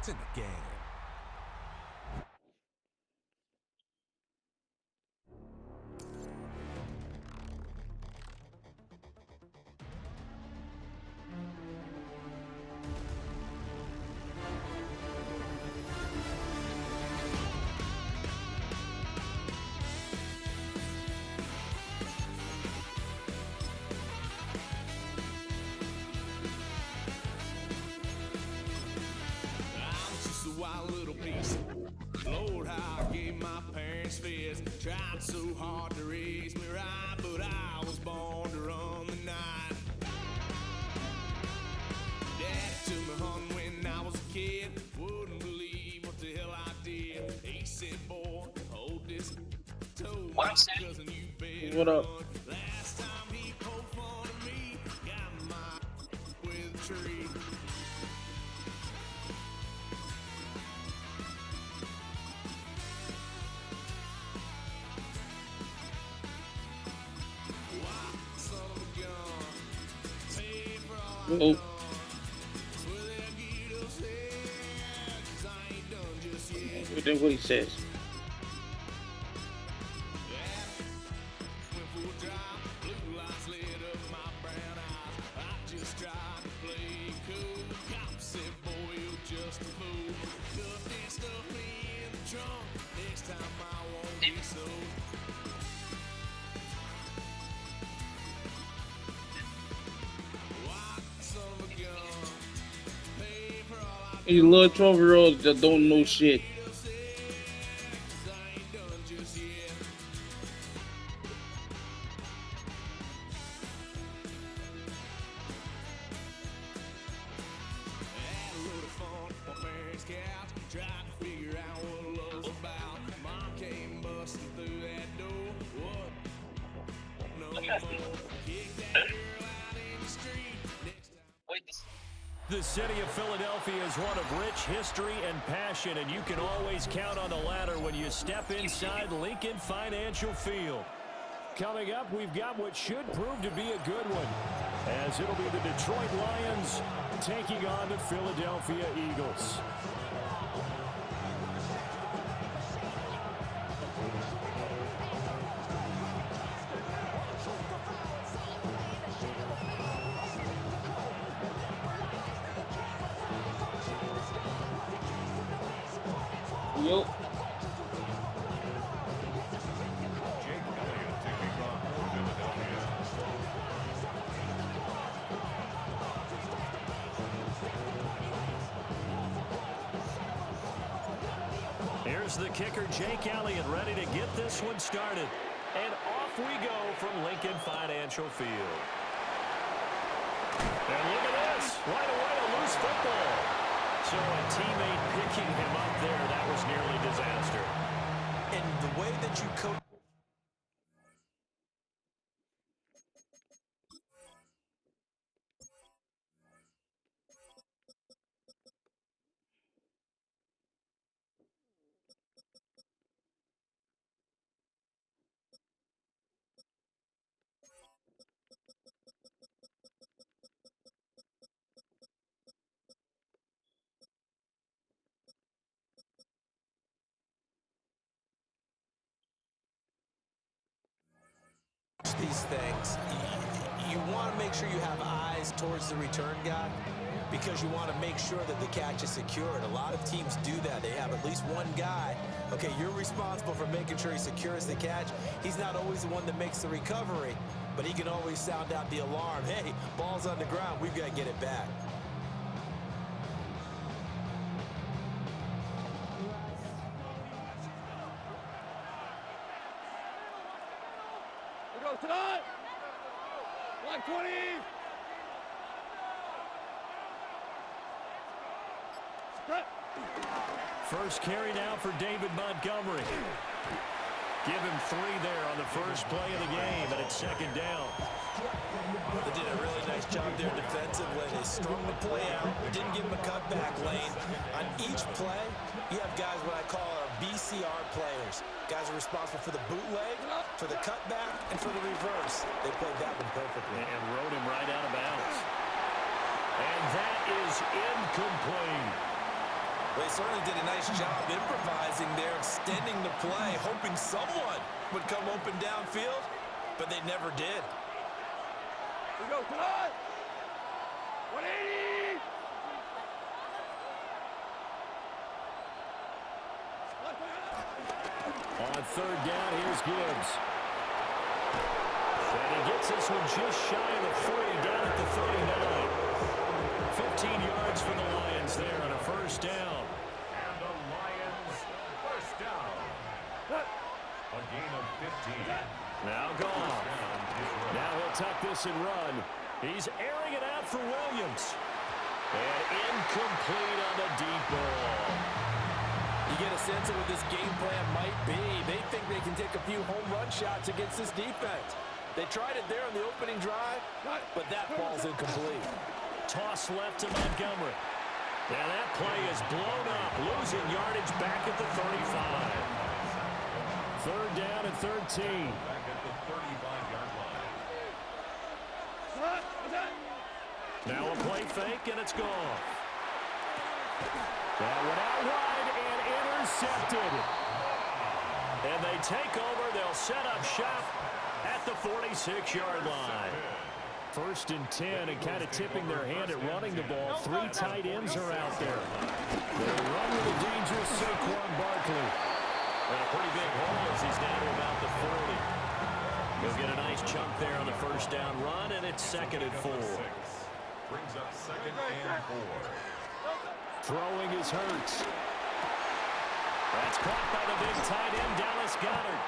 It's in the game. Wild little piece. Lord, how I gave my parents fist. Tried so hard to raise me right, but I was born to run the night. Dad took me hunting when I was a kid. Wouldn't believe what the hell I did. He said, boy, hold this toe. My cousin, you better What up? run. Last time he poked fun of me, got my with a tree. Oh. Then what he says. These little 12-year-olds that don't know shit. The city of Philadelphia is one of rich history and passion, and you can always count on the ladder when you step inside Lincoln Financial Field. Coming up, we've got what should prove to be a good one, as it'll be the Detroit Lions taking on the Philadelphia Eagles. Yo. Here's the kicker, Jake Elliott, ready to get this one started. And off we go from Lincoln Financial Field. And look at this, right away a loose football. So a teammate picking him up there, that was nearly disaster. And the way that you coach. These things, you want to make sure you have eyes towards the return guy because you want to make sure that the catch is secure. And a lot of teams do that. They have at least one guy. Okay, you're responsible for making sure he secures the catch. He's not always the one that makes the recovery, but he can always sound out the alarm. Hey, ball's on the ground. We've got to get it back. Tonight, like 20. First carry now for David Montgomery. Give him 3 there on the first play of the game, and it's second down. They did a really nice job there defensively. They strung the play out, didn't give him a cutback lane. On each play, you have guys what I call our BCR players. Guys are responsible for the bootleg, for the cutback, and for the reverse. They played that one perfectly. And rode him right out of bounds. And that is incomplete. They certainly did a nice job improvising there, extending the play, hoping someone would come open downfield, but they never did. We go, come on! 180! On third down, here's Gibbs. And he gets this one just shy of the 40, down at the 39. 15 yards for the Lions there on a first down. And the Lions first down. A gain of 15. Now gone. Now he'll tuck this and run. He's airing it out for Williams. And incomplete on the deep ball. You get a sense of what this game plan might be. They think they can take a few home run shots against this defense. They tried it there on the opening drive, but that ball's incomplete. Toss left to Montgomery. Now that play is blown up, losing yardage back at the 35. Third down and 13. Back at the 35-yard line. Now a play fake, and it's gone. That went out wide and intercepted. And they take over. They'll set up shop at the 46-yard line. First and 10, and kind of tipping their hand at running the ball. Three tight ends are out there. They run with a dangerous Saquon Barkley. And a pretty big hole as he's down to about the 40. He'll get a nice chunk there on the first down run, and it's second and 4. Brings up second and 4. Throwing is Hurts. That's caught by the big tight end, Dallas Goedert.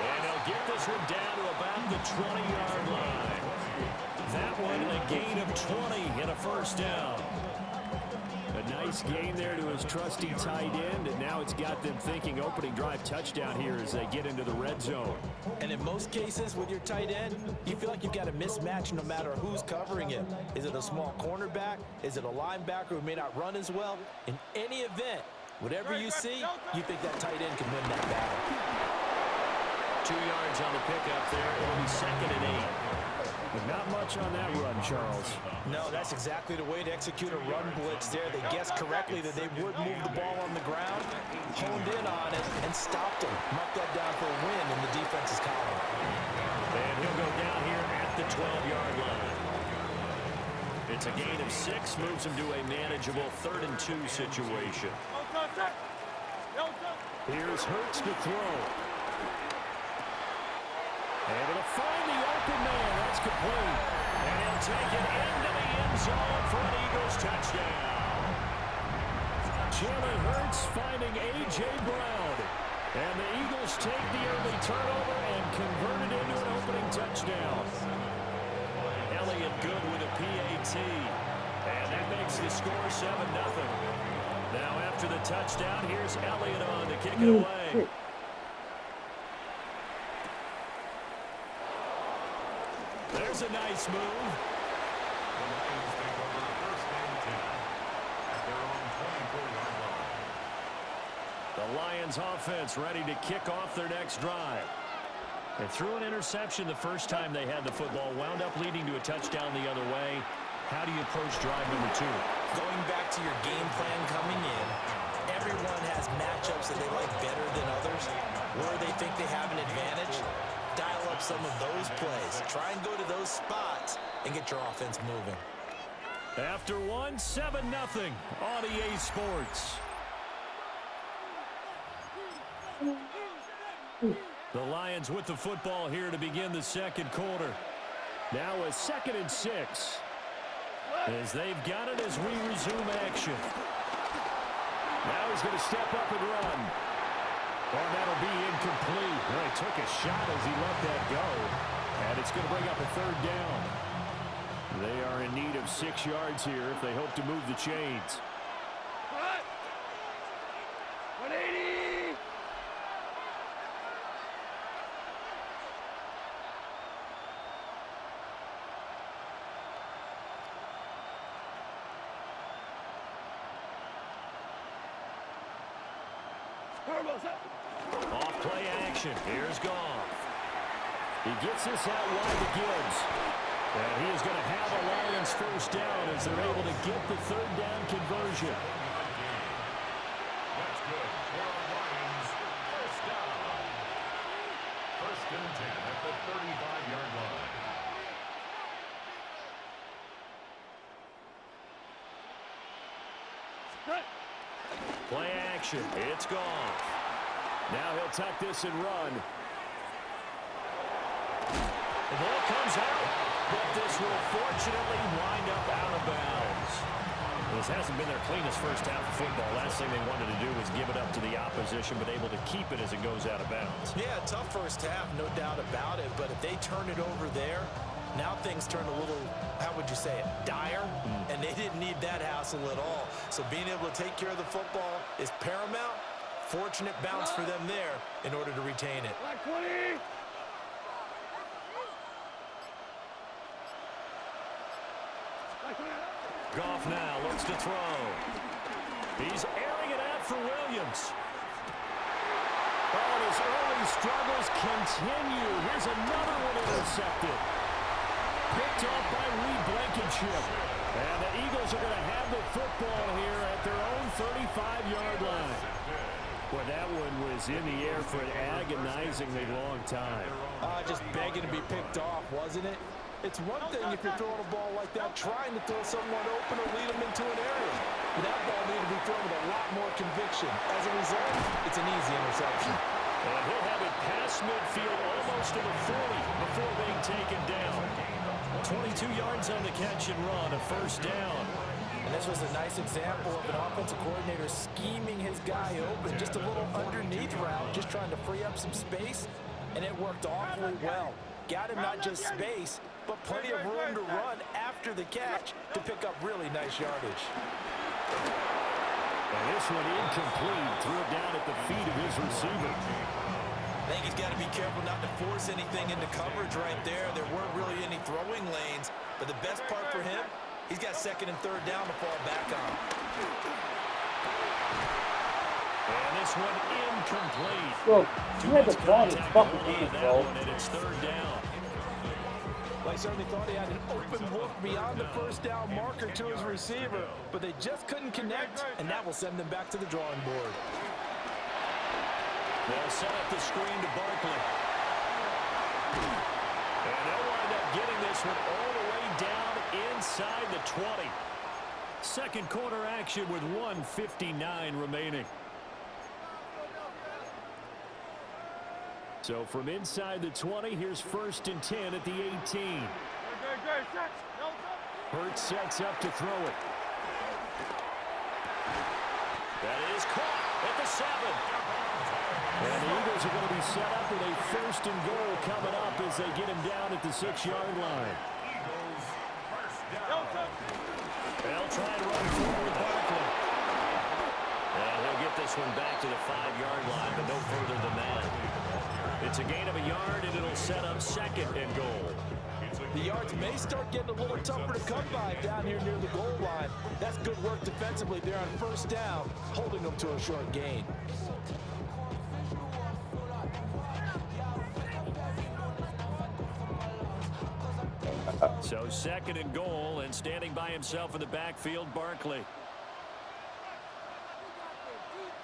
And they'll get this one down to about the 20-yard line. That one a gain of 20 and a first down. A nice gain there to his trusty tight end, and now it's got them thinking opening drive touchdown here as they get into the red zone. And in most cases with your tight end, you feel like you've got a mismatch no matter who's covering him. Is it a small cornerback? Is it a linebacker who may not run as well? In any event, whatever you see, you think that tight end can win that battle. 2 yards on the pickup there. It'll be second and 8. But not much on that run, Charles. No, that's exactly the way to execute a run blitz there. They guessed correctly that they would move the ball on the ground, honed in on it, and stopped him. Marked that down for a win in the defense's column. And he'll go down here at the 12-yard line. It's a gain of 6, moves him to a manageable 3rd and 2 situation. Here's Hurts to throw. Able to find the open man. That's complete. And he'll take it into the end zone for an Eagles touchdown. Jalen Hurts finding A.J. Brown. And the Eagles take the early turnover and convert it into an opening touchdown. Elliott good with a PAT. And that makes the score 7-0. Now after the touchdown, here's Elliott on to kick it away. There's a nice move. The Lions take over first and 10 at their own 24-yard line. The Lions offense ready to kick off their next drive. They threw an interception the first time they had the football, wound up leading to a touchdown the other way. How do you approach drive number 2? Going back to your game plan coming in, everyone has matchups that they like better than others, where they think they have an advantage. Dial up some of those plays. Try and go to those spots and get your offense moving. After one, 7-0 on EA Sports. The Lions with the football here to begin the second quarter. Now a 2nd and 6. As they've got it as we resume action. Now he's going to step up and run. And that'll be incomplete. Well, he took a shot as he let that go. And it's going to bring up a 3rd down. They are in need of 6 yards here if they hope to move the chains. 180! Off play action. Here's Goff. He gets this out wide to Gibbs. And he is going to have a Lions first down as they're able to get the 3rd down conversion. Play action. It's gone. Now he'll tuck this and run. The ball comes out, but this will fortunately wind up out of bounds. This hasn't been their cleanest first half of football. Last thing they wanted to do was give it up to the opposition, but able to keep it as it goes out of bounds. Yeah, tough first half, no doubt about it. But if they turn it over there, now things turn a little, how would you say it, dire? And they didn't need that hassle at all. So being able to take care of the football is paramount. Fortunate bounce for them there in order to retain it. Black 20. Goff now looks to throw. He's airing it out for Williams. Oh, and his early struggles continue. Here's another one intercepted. Picked off by Reed Blankenship. And the Eagles are going to have the football here at their own 35-yard line. Boy, that one was in the air for an agonizingly long time. Just begging to be picked off, wasn't it? It's one thing if you're throwing a ball like that, trying to throw someone open or lead them into an area. But that ball needed to be thrown with a lot more conviction. As a result, it's an easy interception. And he'll have it past midfield almost to the 40 before being taken down. 22 yards on the catch and run, a first down. And this was a nice example of an offensive coordinator scheming his guy open. Just a little underneath route, just trying to free up some space. And it worked awfully well. Got him not just space, but plenty of room to run after the catch to pick up really nice yardage. And this one incomplete. Threw it down at the feet of his receiver. I think he's got to be careful not to force anything into coverage right there. There weren't really any throwing lanes, but the best part for him, he's got second and third down to fall back on. And this one incomplete. Bro, you had the ball in his fucking hand, bro. And it's third down. Well, I certainly thought he had an open look beyond the first down marker to his receiver, but they just couldn't connect, and that will send them back to the drawing board. They'll set up the screen to Barkley. And they'll wind up getting this one all the way down inside the 20. Second quarter action with 1:59 remaining. So from inside the 20, here's first and 10 at the 18. Hurts sets up to throw it. That is caught at the 7. And the Eagles are going to be set up with a first and goal coming up as they get him down at the 6-yard line. They'll try to run forward Barkley. And he'll get this one back to the 5-yard line, but no further than that. It's a gain of a yard, and it'll set up second and goal. The yards may start getting a little tougher to come by down here near the goal line. That's good work defensively there on first down, holding them to a short gain. So second and goal, and standing by himself in the backfield, Barkley.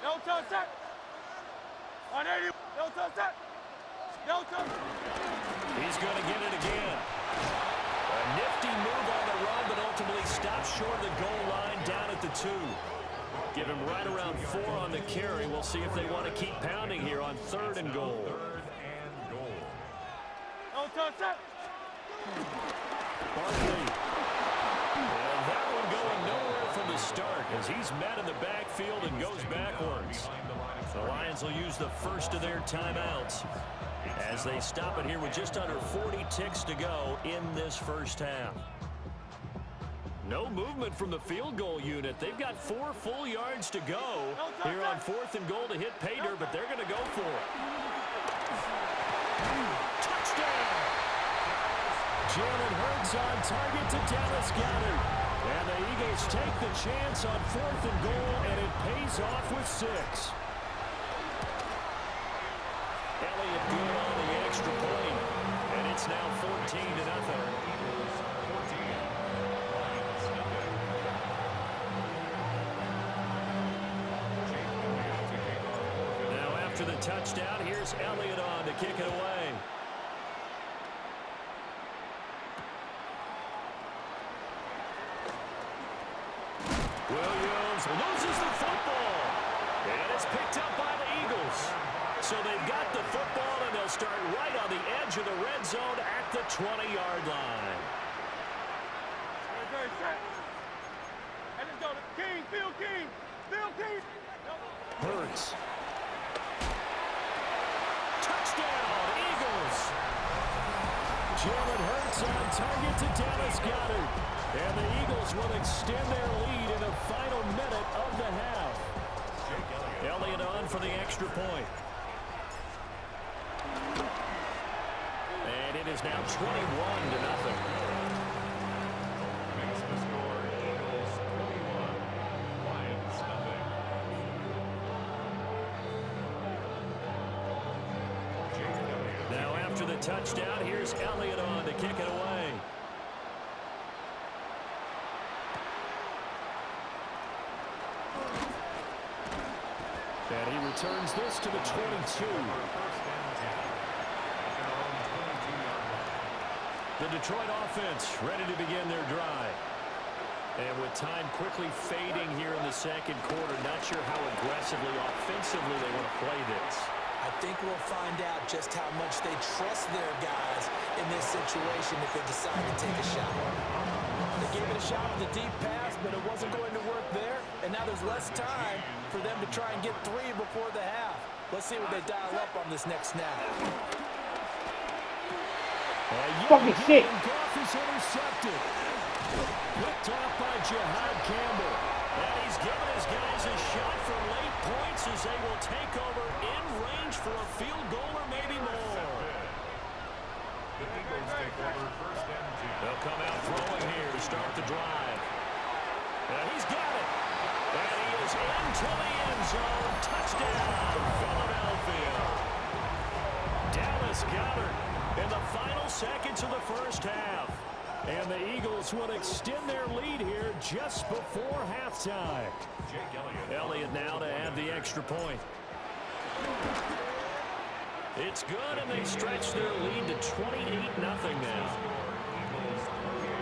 No touch set. 180. No touch set. No touch. He's going to get it again. A nifty move on the run, but ultimately stops short of the goal line down at the 2. Give him right around 4 on the carry. We'll see if they want to keep pounding here on third and goal. No touch set. Barkley. And that one going nowhere from the start as he's met in the backfield and goes backwards. The Lions will use the first of their timeouts as they stop it here with just under 40 ticks to go in this first half. No movement from the field goal unit. They've got 4 full yards to go here on fourth and goal to hit pay dirt, but they're going to go for it. Touchdown! Jalen Hurts on target to Dallas Goedert. And the Eagles take the chance on fourth and goal, and it pays off with 6. Elliott good on the extra point, and it's now 14-0. Now after the touchdown, here's Elliott on to kick it away. Williams Eagles loses the football. And it's picked up by the Eagles. So they've got the football, and they'll start right on the edge of the red zone at the 20-yard line. Very set. And let's go to King, Phil King. Phil King. Hurts. Touchdown, Eagles. Jalen Hurts on target to Dallas Goedert. And the Eagles will extend their lead in the final minute of the half. Elliott on for the extra point. And it is now 21-0. Makes the score Eagles 21, Lions nothing. Now after the touchdown, here's Elliott on to kick it away. And he returns this to the 22. First and 10. At their own 22-yard line. The Detroit offense ready to begin their drive. And with time quickly fading here in the second quarter, not sure how aggressively, offensively they want to play this. I think we'll find out just how much they trust their guys in this situation if they decide to take a shot. They gave it a shot with a deep pass, but it wasn't going to work there. And now there's less time for them to try and get three before the half. Let's see what they dial up on this next snap. Fucking shit. Goff is intercepted. Picked off by Jihad Campbell. And he's given his guys a shot for late points as they will take over in range for a field goal or maybe more. The Eagles take over first and 10. They'll come out throwing here to start the drive. And he's got it. And he is into the end zone. Touchdown, Philadelphia. Dallas Goedert in the final seconds of the first half. And the Eagles will extend their lead here just before halftime. Elliott now to add the extra point. It's good, and they stretch their lead to 28-0 now. Eagles 28,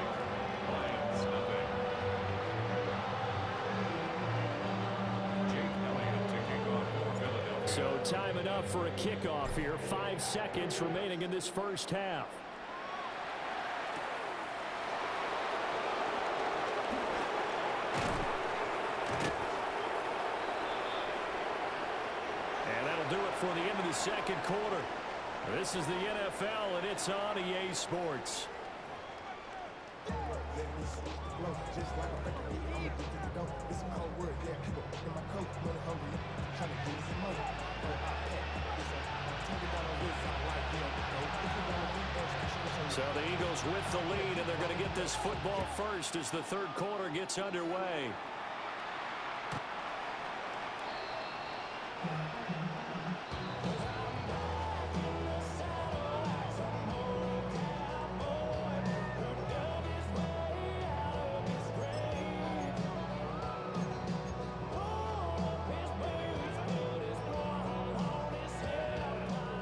Lions nothing. Jake Elliott to kick off for Philadelphia. So time enough for a kickoff here. 5 seconds remaining in this first half. And that'll do it for the end of the second quarter. This is the NFL, and it's on EA Sports. So the Eagles with the lead, and they're going to get this football first as the third quarter gets underway.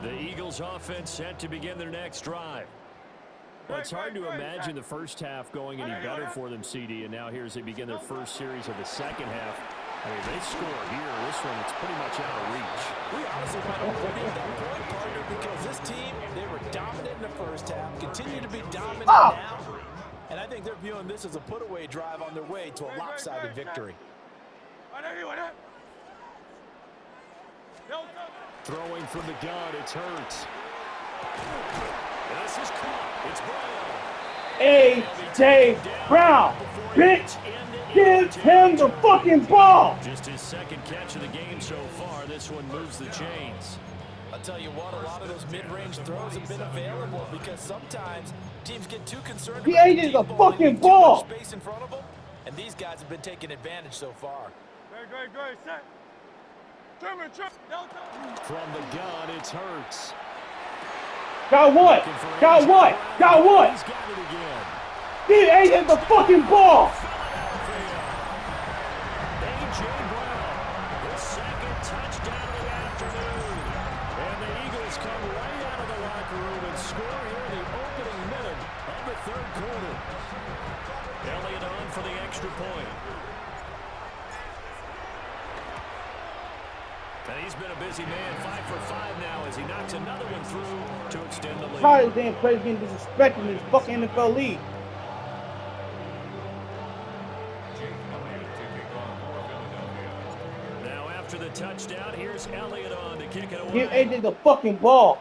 The Eagles offense set to begin their next drive. Well, it's hard to imagine the first half going any better for them, CD, and now here as they begin their first series of the second half. I mean, they score here. This one, it's pretty much out of reach. We honestly might have put in that point, partner, because this team, they were dominant in the first half, continue to be dominant now, and I think they're viewing this as a put-away drive on their way to a lopsided victory. Throwing from the gun, it's Hurts. This is caught. It's Brown. A.J. Brown, bitch, give him the fucking ball. Just his second catch of the game so far. This one moves the chains. I'll tell you what, a lot of those mid-range throws have been available because sometimes teams get too concerned He about ate the the deep fucking leaving too ball. much space in front of them, and these guys have been taking advantage so far. Great, set. Trimmer. From the gun, it's Hurts. Got what? Got what? Got what? He's got it again. He ate the fucking ball. A.J. Brown, his second touchdown of the afternoon. And the Eagles come right out of the locker room and score here in the opening minute of the third quarter. Elliott on for the extra point. And he's been a busy man, 5 for 5 now as he knocks another one through to extend the lead. Tired of damn players getting disrespected in this fucking NFL league. Now after the touchdown, here's Elliott on to kick it away. Give AJ the fucking ball.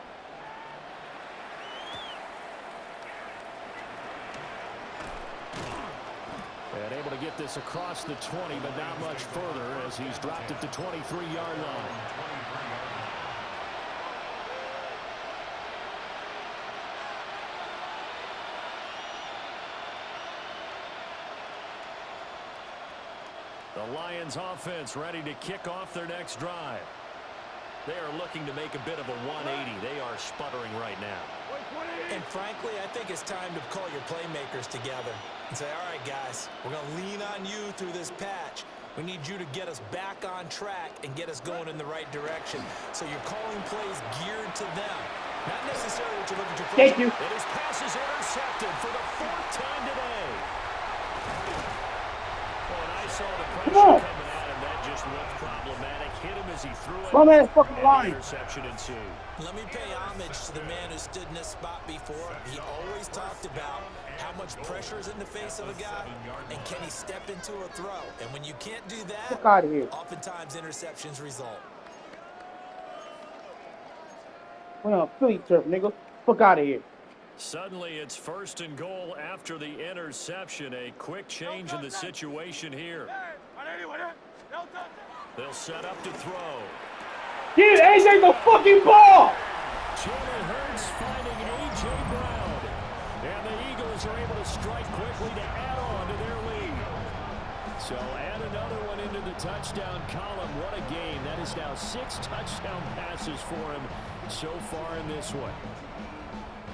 And able to get this across the 20, but not much further as he's dropped at the 23-yard line. The Lions offense ready to kick off their next drive. They are looking to make a bit of a 180. They are sputtering right now. And frankly, I think it's time to call your playmakers together and say, all right, guys, we're going to lean on you through this patch. We need you to get us back on track and get us going in the right direction. So you're calling plays geared to them. Not necessarily what you look at your Thank you. And his pass is intercepted for the 4th time today. Oh, and I saw the pressure coming at him. That just looked problematic. Hit him as he threw it. My man's fucking line. Interception ensued. Let me pay homage to the man who stood in this spot before. He always talked about how much pressure is in the face of a guy and can he step into a throw. And when you can't do that, Fuck out of here. oftentimes interceptions result. We're on Philly turf, nigga. Fuck out of here. Suddenly, it's 1st and goal after the interception. A quick change in the situation here. They'll set up to throw. Give AJ the fucking ball! Jalen Hurts finding A.J. Brown. And the Eagles are able to strike quickly to add on to their lead. So add another one into the touchdown column. What a game. That is now 6 touchdown passes for him so far in this one.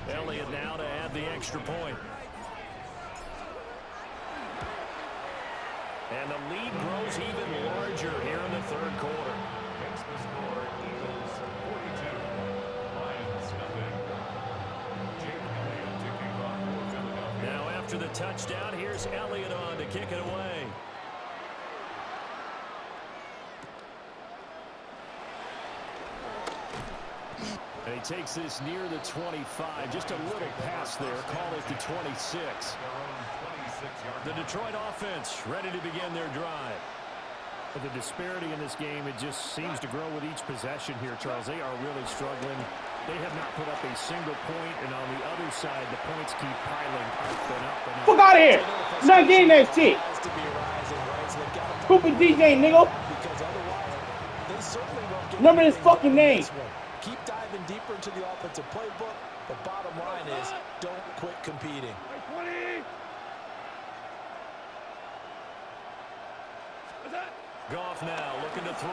Elliott now to add the extra point. And the lead grows even larger here in the 3rd quarter. Makes the score Eagles 42, Lions nothing. Jake Elliott to kick off for Philadelphia. Now after the touchdown, here's Elliott on to kick it away. And he takes this near the 25. Just a little pass there. Call it the 26. The Detroit offense ready to begin their drive. But the disparity in this game, it just seems to grow with each possession here, Charles. They are really struggling. They have not put up a single point, and on the other side, the points keep piling up and up and up. Fuck out of here! I'm not getting that shit. Stupid DJ, nigga. Remember his fucking name. Keep diving deeper into the offensive playbook. The bottom line is don't quit competing. Goff now looking to throw.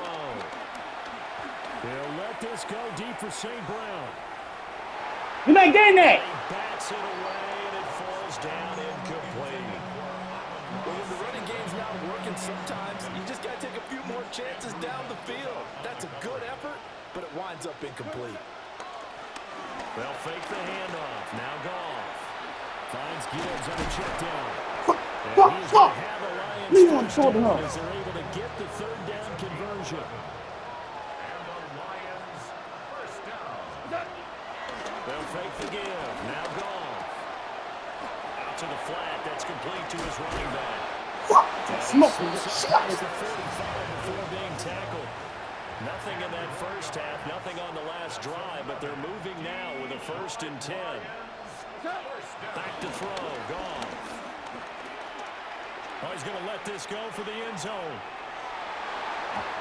He'll let this go deep for St. Brown. You're not getting that. He bats it away, and it falls down incomplete. Well, the running game's not working sometimes. You just got to take a few more chances down the field. That's a good effort, but it winds up incomplete. They'll fake the handoff. Now Goff finds Gibbs on a check down. Fuck. Leave him short enough. As they're able to get the 3rd down conversion. And the Lions first down. They'll fake the give. Now Goff. Out to the flat. That's complete to his running back. Fuck. Smoking the shit out It's of the 35 before being tackled. Nothing in that first half. Nothing on the last drive. But they're moving now with a 1st and 10. Back to throw. Goff. Oh, he's going to let this go for the end zone.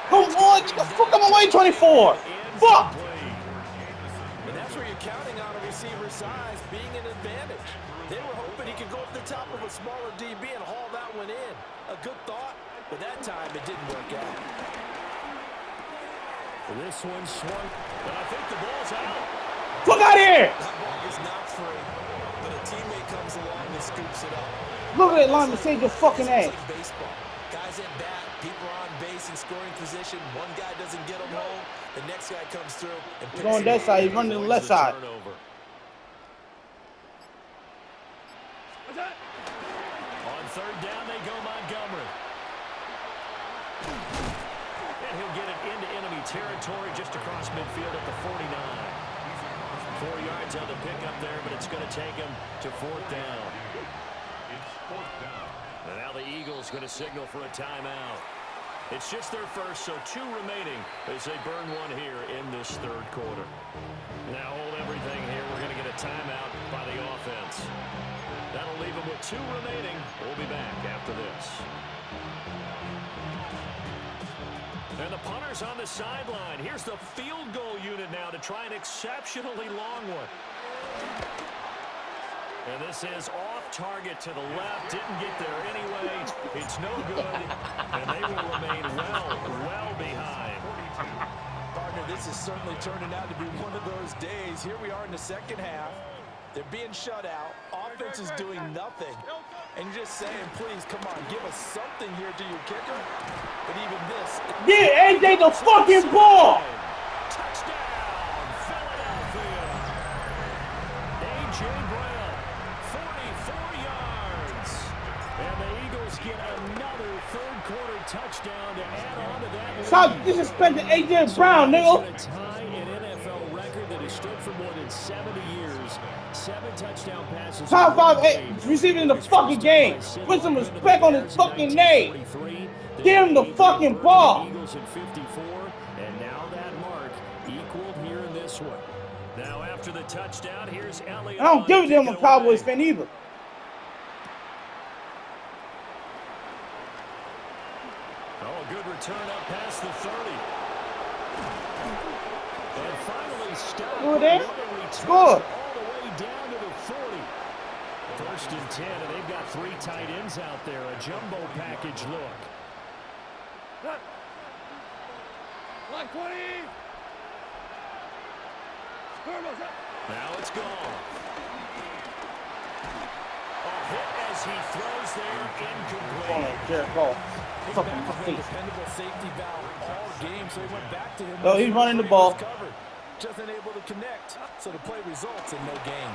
Come on, get the fuck out of my way, 24. Fuck. And that's where you're counting on a receiver's size being an advantage. They were hoping he could go up the top of a smaller DB and haul that one in. A good thought, but that time it didn't work out. This one swung, but I think the ball's out. Fuck out of here. That ball is not free, but a teammate comes along and scoops it up. Look at that line to save your fucking ass. Like baseball. Guys at bat, people are on base in scoring position. One guy doesn't get them home. The next guy comes through and picks Going that side, he's running to the left side. On 3rd down, they go Montgomery. And he'll get it into enemy territory just across midfield at the 49. 4 yards on the pickup there, but it's going to take him to 4th down. It's 4th down. And now the Eagles going to signal for a timeout. It's just their first, so 2 remaining as they burn one here in this 3rd quarter. Now hold everything here. We're going to get a timeout by the offense. That'll leave them with 2 remaining. We'll be back after this. And the punter's on the sideline. Here's the field goal unit now to try an exceptionally long one. And this is off target to the left. Didn't get there anyway. It's no good. And they will remain well behind. Partner, this is certainly turning out to be one of those days. Here we are in the second half. They're being shut out. Offense is doing nothing. And you're just saying, please, come on, give us something here to your kicker. But even this. Get AJ the fucking ball! Touchdown, Philadelphia. A.J. Brown, 44 yards. And the Eagles get another 3rd quarter touchdown to add on to that. Stop disrespecting AJ Brown, nigga. A tie in NFL record that has stood for more than 70 years. 7 touchdown passes. Top 5 receiving in the fucking game. Put some respect on his fucking name. Give him the fucking ball. Eagles at 54, and now that mark equaled here in this one. Now after the touchdown, here's Elliott. I don't give a damn a Cowboys fan either. Oh, a good return up past the 30. And finally stopped. Score there? Score. All the way down to the 40. 1st and 10, and they've got 3 tight ends out there. A jumbo package look. Line 20. Now it's gone. A hit as he throws there, incomplete. Oh, Jared Goff. His Fucking back has been a face. dependable safety valve all game, so he went back to him. Oh, he's running the ball. Covered, just unable to connect, so the play results in no gain.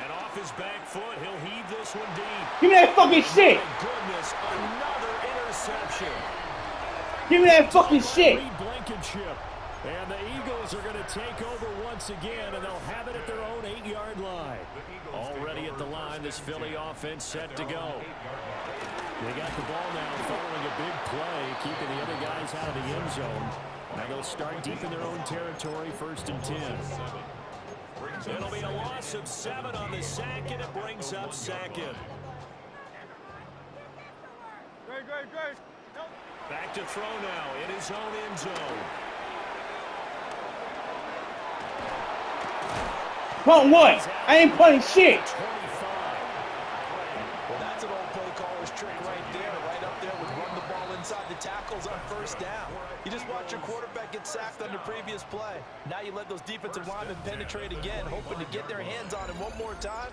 And off his back foot, he'll heave this one deep. Give me that fucking shit. My goodness, another interception. Give me that fucking shit. Reed Blankenship. And the Eagles are going to take over once again, and they'll have it at their own 8-yard line. Already at the line, this Philly offense set to go. They got the ball now following a big play, keeping the other guys out of the end zone. Now they'll start deep in their own territory, 1st and 10. It'll be a loss of 7 on the sack, and it brings up 2nd. Great. Back to throw now in his own end zone. Punt what? I ain't punting shit. 25. Well, that's an old play caller's trick right there. Right up there with run the ball inside the tackles on 1st down. You just watch your quarterback get sacked on the previous play. Now you let those defensive linemen penetrate again, hoping to get their hands on him one more time.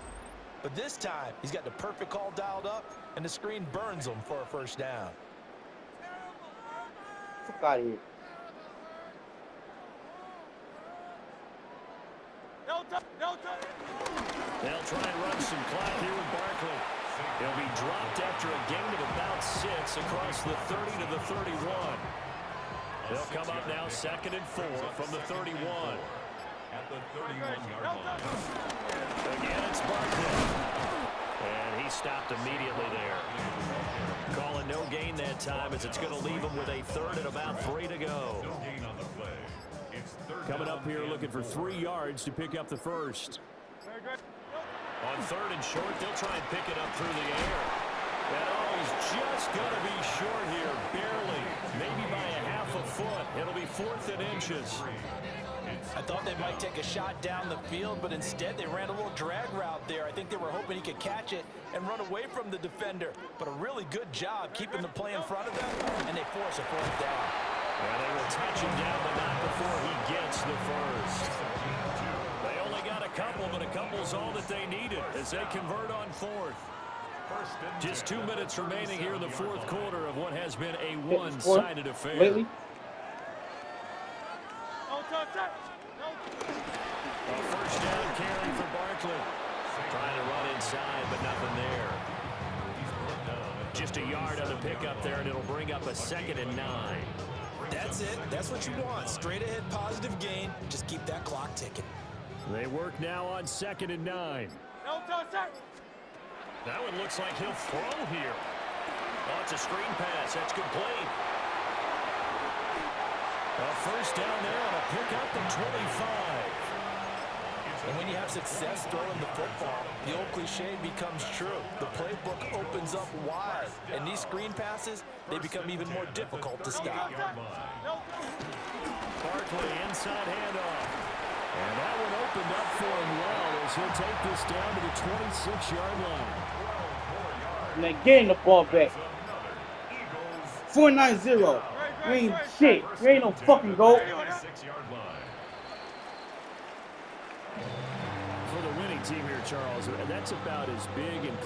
But this time, he's got the perfect call dialed up, and the screen burns him for a 1st down. Fuck out of here. They'll try and run some clock here with Barkley. He'll be dropped after a gain of about 6 across the 30 to the 31. They'll come up now 2nd and 4 from the 31. At the 31-yard line. Again, it's Barkley. And he stopped immediately there. Calling no gain that time as it's going to leave him with a 3rd and about 3 to go. No gain on the play. It's 3rd Coming down. up here looking for 3 yards to pick up the 1st. On 3rd and short, they'll try and pick it up through the air. And he's just going to be short here, barely, maybe by a half a foot. It'll be 4th and inches. I thought they might take a shot down the field, but instead they ran a little drag route there. I think they were hoping he could catch it and run away from the defender. But a really good job keeping the play in front of them, and they force a 4th down. And they will touch him down, but not before he gets the 1st. They only got a couple, but a couple's all that they needed as they convert on 4th. Just 2 minutes remaining here in the 4th quarter of what has been a one-sided affair. Lately. A 1st down carry for Barkley. Trying to run inside, but nothing there. He's brought down at Just a yard on the pickup there, and it'll bring up a 2nd and 9. That's it. That's what you want. Straight ahead, positive gain. Just keep that clock ticking. They work now on 2nd and 9. That one looks like he'll throw here. Oh, it's a screen pass. That's complete. A first down there on a pickup at 25. And when you have success throwing the football, the old cliche becomes true. The playbook opens up wide. And these screen passes, they become even more difficult to stop. Barkley inside handoff. And that one opened up for him well as he'll take this down to the 26-yard line. And then getting the ball back. 4-9-0. You ain't shit. You ain't no fucking goal. For the winning team here, Charles, that's about as big and